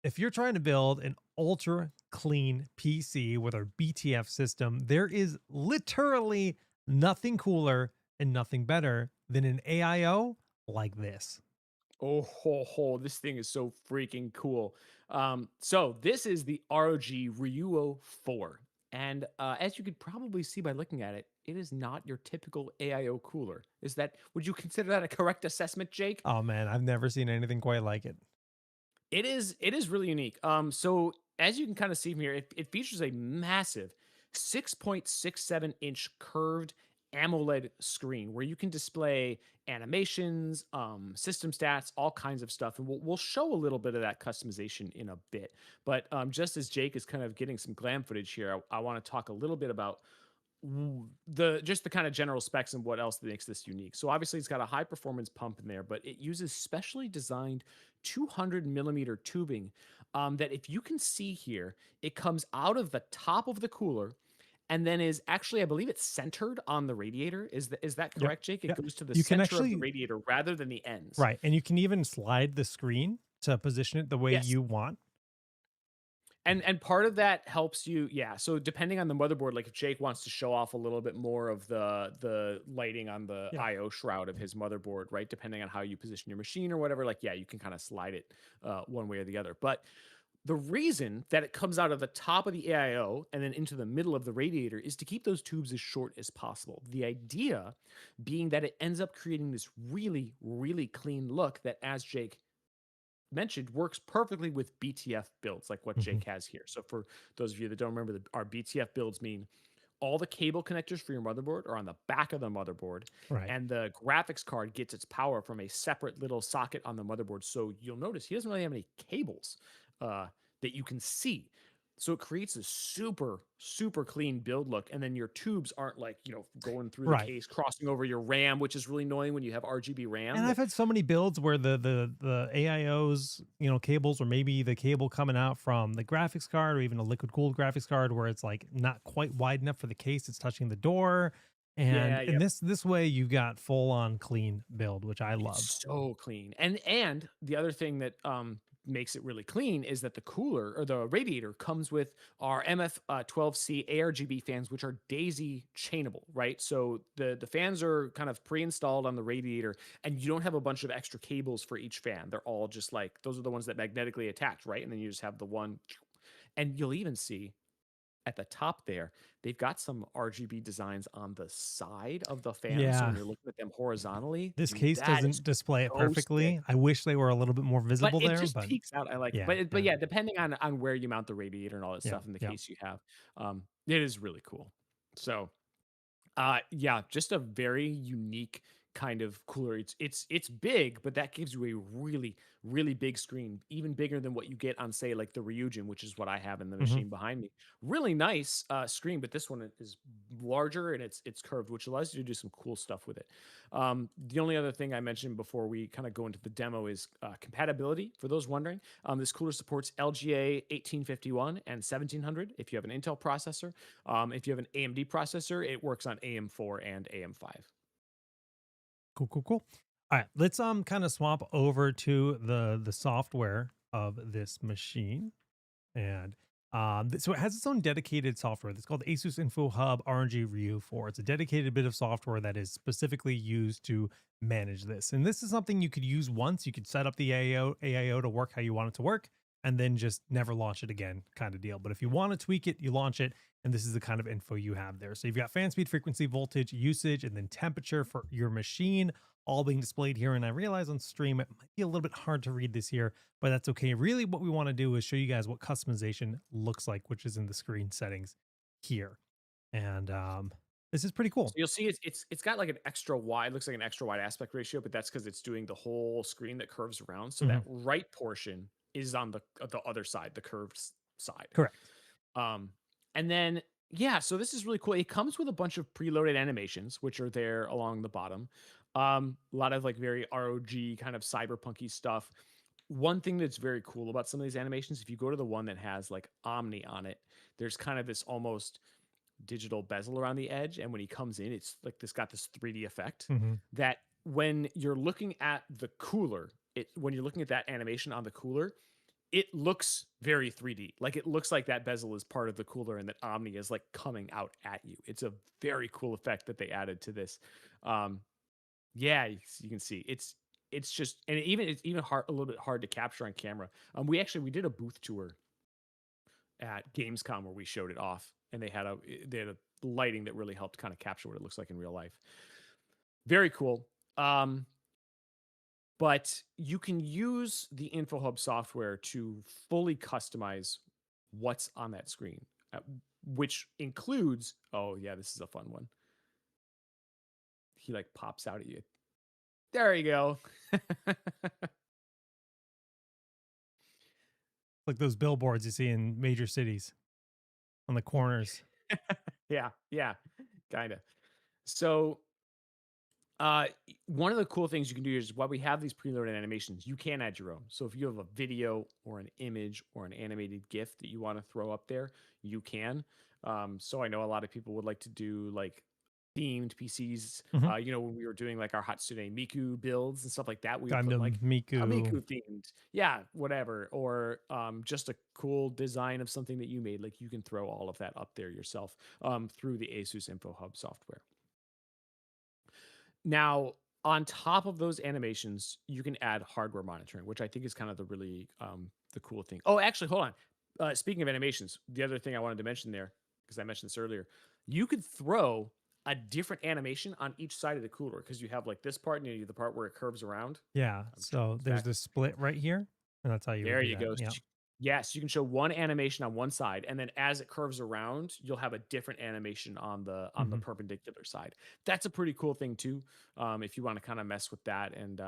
If you're trying to build an ultra clean PC with our BTF system, there is literally nothing cooler and nothing better than an AIO like this. Oh, this thing is so freaking cool. So this is the ROG Ryuo IV. And as you could probably see by looking at it, it is not your typical AIO cooler. Would you consider that a correct assessment, Jake? Oh man, I've never seen anything quite like it. It is really unique. So as you can kind of see from here, it features a massive 6.67-inch curved AMOLED screen where you can display animations, system stats, all kinds of stuff. And we'll show a little bit of that customization in a bit. But just as Jake is kind of getting some glam footage here, I want to talk a little bit about the kind of general specs and what else makes this unique. So obviously it's got a high performance pump in there, but it uses specially designed 200 millimeter tubing that if you can see here, it comes out of the top of the cooler and then is actually, I believe it's centered on the radiator. Is that Yep. correct, Jake? It Yeah. goes to the You can center of the actually, radiator rather than the ends. right. And you can even slide the screen to position it the way Yes. you want. And part of that helps you, yeah. So depending on the motherboard, like if Jake wants to show off a little bit more of the lighting on the Yeah. IO shroud of his motherboard, right? Depending on how you position your machine or whatever, like yeah, you can kind of slide it one way or the other. But the reason that it comes out of the top of the AIO and then into the middle of the radiator is to keep those tubes as short as possible. The idea being that it ends up creating this really, really clean look that, as Jake mentioned, works perfectly with BTF builds like what Mhm. Jake has here. So for those of you that don't remember, our BTF builds mean all the cable connectors for your motherboard are on the back of the motherboard, Right. and the graphics card gets its power from a separate little socket on the motherboard. So you'll notice he doesn't really have any cables uh, that you can see. So it creates a super, super clean build look. And then your tubes aren't like, going through the Right. case, crossing over your RAM, which is really annoying when you have RGB And RAM I've that, had so many builds where the AIOs, cables, or maybe the cable coming out from the graphics card or even a liquid cooled graphics card where it's like not quite wide enough for the case, it's touching the door. And yeah, in yeah. this way you've got full on clean build, which I love. It's so clean. And the other thing that makes it really clean is that the cooler or the radiator comes with our MF12C ARGB fans, which are daisy chainable, right? So the fans are kind of pre-installed on the radiator, and you don't have a bunch of extra cables for each fan. They're all just like those are the ones that magnetically attach, right? And then you just have the one, and you'll even see at the top there, they've got some RGB designs on the side of the fan. So when Yeah. you're looking at them horizontally, This dude, case that is doesn't display it so sick. perfectly. I wish they were a little bit more But visible it there, just but peeks out. I like it. yeah, But yeah, yeah, depending on where you mount the radiator and all that yeah, stuff in the yeah. case you have, it is really cool. So yeah, just a very unique kind of cooler. It's big, but that gives you a really, really big screen, even bigger than what you get on, say, like the Ryujin, which is what I have in the Mhm. machine behind me. Really nice screen, but this one is larger and it's curved, which allows you to do some cool stuff with it. The only other thing I mentioned before we kind of go into the demo is compatibility. For those wondering, this cooler supports LGA 1851 and 1700 if you have an Intel processor. If you have an AMD processor, it works on AM4 and AM5. Cool, cool, cool. All right, let's kind of swap over to the software of this machine. And so it has its own dedicated software that's called ASUS InfoHub ROG Ryuo 4. It's a dedicated bit of software that is specifically used to manage this. And this is something you could use once. You could set up the AIO to work how you want it to work and then just never launch it again, kind of deal. But if you want to tweak it, you launch it, and this is the kind of info you have there. So you've got fan speed, frequency, voltage, usage, and then temperature for your machine all being displayed here. And I realize on stream it might be a little bit hard to read this here, but that's okay. Really, what we want to do is show you guys what customization looks like, which is in the screen settings here. And this is pretty So cool. you'll see it's got like an extra wide, looks like an extra wide aspect ratio, but that's because it's doing the whole screen that curves around. So that Mhm. right portion is on the other side, the curved side. Correct. Um, and then yeah, so this is really cool. It comes with a bunch of preloaded animations, which are there along the bottom. A lot of like very ROG kind of cyberpunky stuff. One thing that's very cool about some of these animations, if you go to the one that has like Omni on it, there's kind of this almost digital bezel around the edge, and when he comes in, it's like this got this 3D effect Mhm. that when you're looking at the cooler, when you're looking at that animation on the cooler, it looks very 3D. Like it looks like that bezel is part of the cooler and that Omni is like coming out at you. It's a very cool effect that they added to this. Um, yeah, you can see it's just and it's even hard a little bit hard to capture on camera. We did a booth tour at Gamescom where we showed it off, and they had a lighting that really helped kind of capture what it looks like in real life. Very cool. Um, but you can use the InfoHub software to fully customize what's on that screen, which includes, oh yeah, this is a fun one. He like pops out at you. There you go. Like those billboards you see in major cities on the corners. Yeah, yeah, kind of. So one of the cool things you can do is while we have these preloaded animations, you can add your own. So if you have a video or an image or an animated GIF that you want to throw up there, you can. So I know a lot of people would like to do like themed PCs. Mhm. When we were doing like our Hatsune Miku builds and stuff like that, we would put Gundam, like a Miku. Miku themed, yeah, whatever, or just a cool design of something that you made. Like you can throw all of that up there yourself through the ASUS InfoHub software. Now, on top of those animations, you can add hardware monitoring, which I think is kind of the really the cool thing. Oh, actually, hold on. Speaking of animations, the other thing I wanted to mention there, because I mentioned this earlier, you could throw a different animation on each side of the cooler because you have like this part and you have the part where it curves around. Yeah. I'm showing So this there's back. this split right here, and that's how you would There do you that. go. Yeah. Yes, you can show one animation on one side, and then as it curves around, you'll have a different animation on the Mhm. perpendicular side. That's a pretty cool thing too. If you want to kind of mess with that, and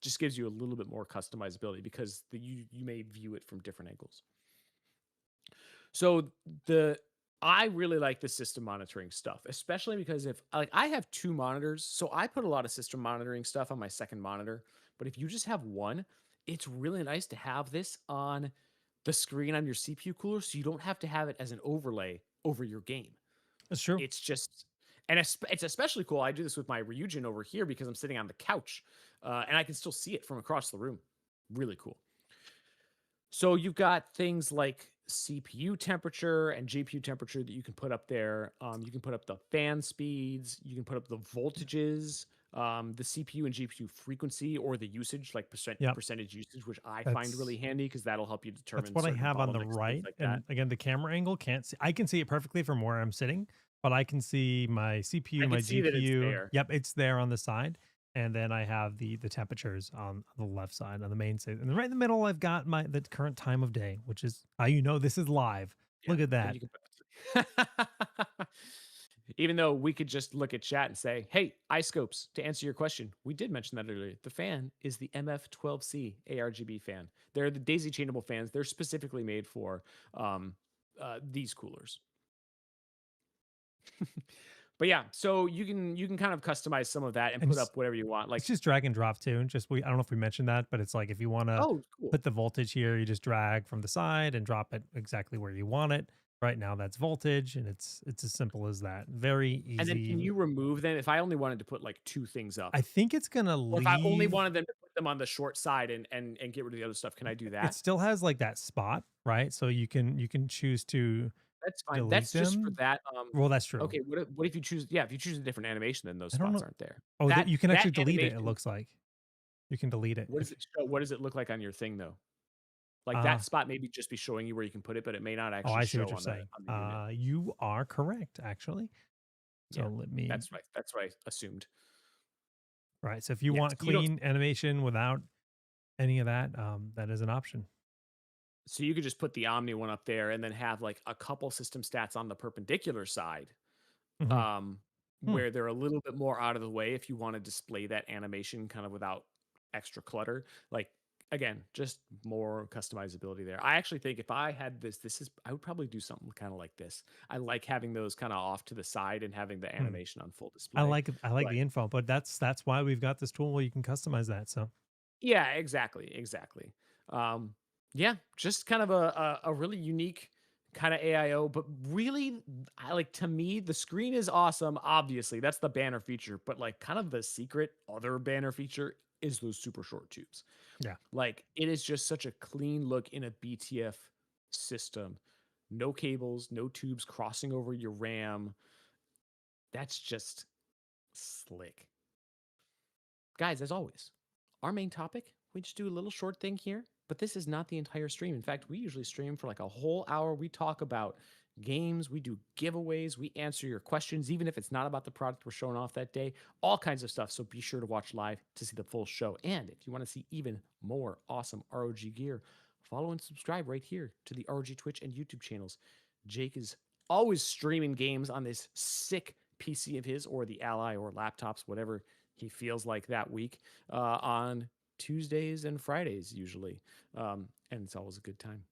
just gives you a little bit more customizability because you may view it from different angles. So the I really like the system monitoring stuff, especially because if like I have two monitors, so I put a lot of system monitoring stuff on my second monitor. But if you just have one, it's really nice to have this on the screen on your CPU cooler so you don't have to have it as an overlay over your game. That's true. It's just and it's especially cool. I do this with my Ryujin over here because I'm sitting on the couch and I can still see it from across the room. Really cool. So you've got things like CPU temperature and GPU temperature that you can put up there. You can put up the fan speeds. You can put up the voltages, the CPU and GPU frequency or the usage, like Yep. percentage usage, which I find really That's handy because that'll help you that's determine what I certain have on the bottlenecks and things right. like that. And again, the camera angle can't see. I can see it perfectly from where I'm sitting, but I can see my I CPU, can my see that it's GPU. there. Yep, it's there on the side. And then I have the temperatures on the left side on the main side. And right in the middle, I've got the current time of day, which is how you know this is live. Yeah, Look at and that. you can put even though we could just look at chat and say, "Hey, iScopes, to answer your question, we did mention that earlier. The fan is the MF12C ARGB fan. They're the daisy chainable fans. They're specifically made for these coolers." But yeah, so you can kind of customize some of that and And put up whatever you want. it's Like, just drag and drop too. Just I don't know if we mentioned that, but it's like if you want to oh, cool. put the voltage here, you just drag from the side and drop it exactly where you want it. Right now that's voltage, and it's as simple as that. Very And then can easy. you remove them if I only wanted to put like two things up? I think it's gonna Or if I only leave. wanted them to put them on the short side and get rid of the other stuff, can I do It that? still has like that spot, right? So you can choose to That's fine. delete That's just for them. that, Well, that's true. okay, what if you choose yeah, if you choose a different animation, then those I don't spots know. aren't there. Oh, That you can that actually delete it. It animation, looks like you can delete it if. what does it look like on your thing, though? Like, Uh, that spot maybe just be showing you where you can put it, but it may not oh, actually I see what show you're on the saying. unit. You are correct, actually. So Yeah, let me. that's what I assumed. Right. So if you Yes, want you don't clean animation without any of that, that is an option. so you could just put the Omni one up there and then have, like, a couple system stats on the perpendicular side, Hmm. um, Hmm. where they're a little bit more out of the way if you wanna display that animation kind of without extra clutter. Like, again, just more customizability there. I actually think if I had this is I would probably do something kinda like this. I like having those kinda off to the side and having the Hmm. animation on full display. I like But the info, but that's why we've got this tool where you can customize that. So yeah, exactly, exactly. Um, yeah, just kind of a really unique kind of AIO, but really, I like to me the screen is awesome. Obviously, that's the banner feature, but like kind of the secret other banner feature is those super short tubes. Yeah. Like, it is just such a clean look in a BTF system. No cables, no tubes crossing over your RAM. That's just slick. Guys, as always, our main topic, we just do a little short thing here, but this is not the entire stream. In fact, we usually stream for like a whole hour. We talk about games, we do giveaways, we answer your questions, even if it's not about the product we're showing off that day, all kinds of stuff. So be sure to watch live to see the full show. And if you want to see even more awesome ROG gear, follow and subscribe right here to the ROG Twitch and YouTube channels. Jake is always streaming games on this sick PC of his, or the Ally, or laptops, whatever he feels like that week, on Tuesdays and Fridays usually. And it's always a good time.